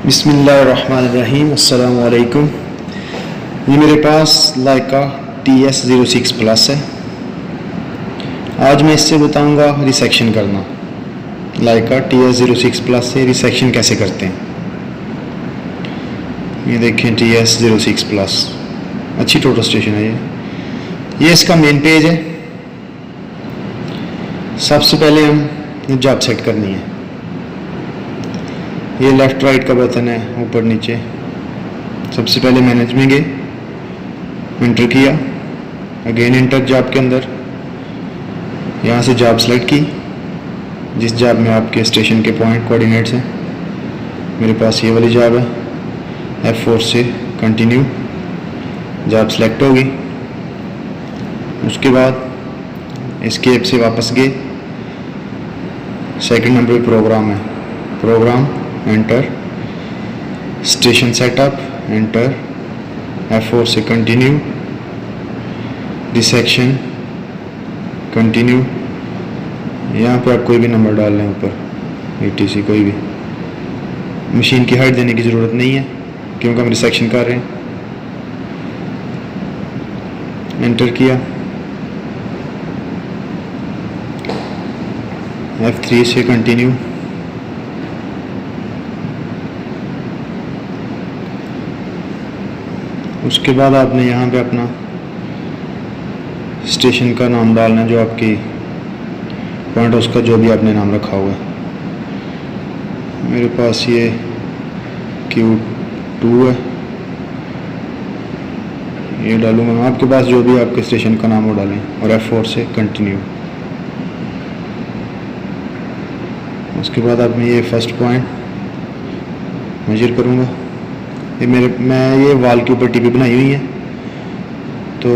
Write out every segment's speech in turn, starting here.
बिस्मिल्लाहिर्रहमानिर्रहीम अस्सलाम वालेकुम। ये मेरे पास लाइका TS06 प्लस है। आज मैं इससे बताऊंगा रिसेक्शन करना। लाइका TS06 प्लस से रिसेक्शन कैसे करते हैं। ये देखें TS06 प्लस अच्छी टोटल स्टेशन है। ये इसका मेन पेज है। सबसे पहले हम जॉब सेट करनी है। ये लेफ़्ट राइट का बटन है, ऊपर नीचे। सबसे पहले मैनेज में गए, एंटर किया, अगेन एंटर जॉब के अंदर। यहाँ से जॉब सेलेक्ट की, जिस जॉब में आपके स्टेशन के पॉइंट कोऑर्डिनेट्स हैं। मेरे पास ये वाली जॉब है। F4 से कंटिन्यू, जॉब सेलेक्ट होगी। उसके बाद एस्केप से वापस गए। सेकंड नंबर पे प्रोग्राम है, program enter, station setup enter, F4 से कंटिन्यू, रिसेक्शन कंटिन्यू। यहाँ पे आप कोई भी नंबर डाल लें ऊपर, ETC कोई भी। मशीन की हाइट देने की ज़रूरत नहीं है क्योंकि हम रिसेक्शन कर रहे हैं। एंटर किया, F3 से कंटिन्यू, उसके बाद आपने यहाँ पे अपना स्टेशन का नाम डालना है, जो आपकी पॉइंट उसका जो भी आपने नाम रखा हुआ है। मेरे पास ये Q2 है, ये डालूंगा मैं। आपके पास जो भी आपके स्टेशन का नाम वो डालें और F4 से कंटिन्यू। उसके बाद आपने ये फर्स्ट पॉइंट मेजर करूँगा। मैं ये वॉल के ऊपर टीपी बनाई हुई है, तो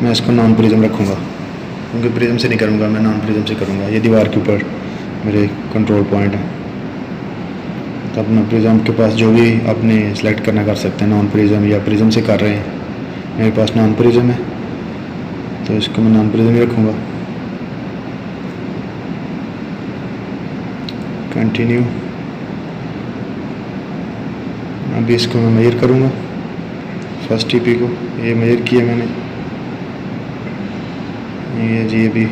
मैं इसको नॉन प्रिज्म रखूँगा क्योंकि प्रिज्म से नहीं करूँगा, मैं नॉन प्रिज्म से करूँगा। ये दीवार के ऊपर मेरे कंट्रोल पॉइंट है। तो अपना प्रिज्म के पास जो भी अपने सेलेक्ट करना कर सकते हैं, नॉन प्रिज्म या प्रिज्म से कर रहे हैं। मेरे पास नॉन प्रिज्म है तो इसको मैं नॉन प्रिज्म ही रखूँगा। कंटिन्यू। अभी इसको मैं मेजर करूँगा, फर्स्ट टीपी को। ये मेजर किया मैंने, ये जी अभी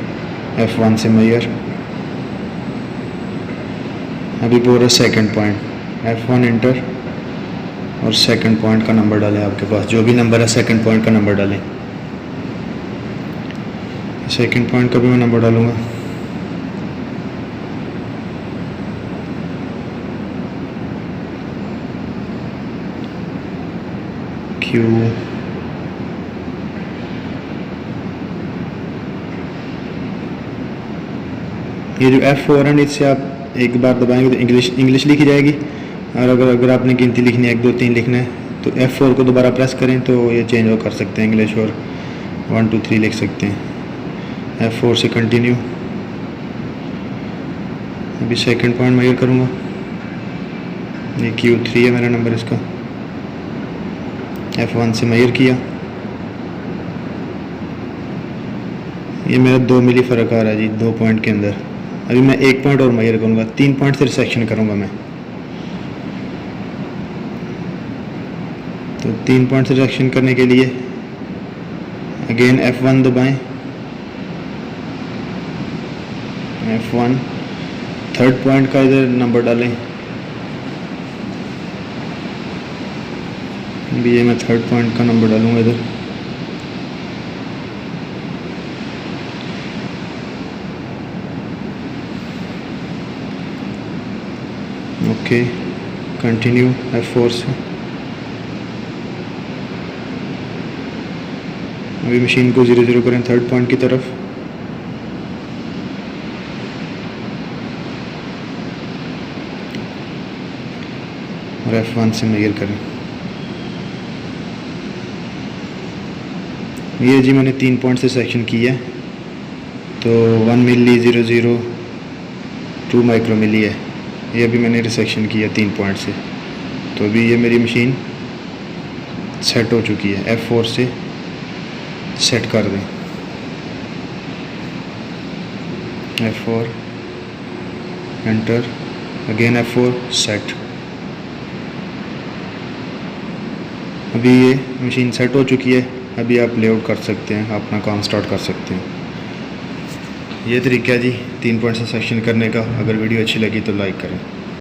F1 से मेजर। अभी पूरा सेकंड पॉइंट, F1 एंटर और सेकंड पॉइंट का नंबर डालें। आपके पास जो भी नंबर है सेकंड पॉइंट का नंबर डालें। सेकंड पॉइंट का भी मैं नंबर डालूँगा। Q, ये जो F4 है, इससे आप एक बार दबाएंगे तो इंग्लिश लिखी जाएगी। और अगर आपने गिनती लिखनी है 1 2 3 लिखना है तो F4 को दोबारा प्रेस करें तो ये चेंज हो कर सकते हैं इंग्लिश, और 1 2 3 लिख सकते हैं। F4 से कंटिन्यू। अभी सेकंड पॉइंट मेजर करूँगा। ये Q3 है मेरा नंबर, इसका F1 से मेजर किया। ये मेरा 2 मिली फ़र्क आ रहा है जी 2 पॉइंट के अंदर। अभी मैं 1 पॉइंट और मेजर करूँगा, 3 पॉइंट से रिसेक्शन करूँगा मैं। तो 3 पॉइंट से रिसेक्शन करने के लिए अगेन F1 दबाएं। F1 थर्ड पॉइंट का इधर नंबर डालें। अभी ये मैं थर्ड पॉइंट का नंबर डालूँगा इधर। ओके, कंटिन्यू F4 से। अभी मशीन को 0 0 करें थर्ड पॉइंट की तरफ। और F1 से मेजर करें। ये जी मैंने 3 पॉइंट से सेक्शन किया है, तो 1 मिली 0.02 माइक्रो मिली है। ये अभी मैंने रिसेक्शन किया 3 पॉइंट से। तो अभी ये मेरी मशीन सेट हो चुकी है। F4 से सेट कर दें। F4 enter, again F4 set. अभी ये मशीन सेट हो चुकी है, अभी आप लेआउट कर सकते हैं, अपना काम स्टार्ट कर सकते हैं। ये तरीका है जी 3 पॉइंट से सेक्शन करने का। अगर वीडियो अच्छी लगी तो लाइक करें।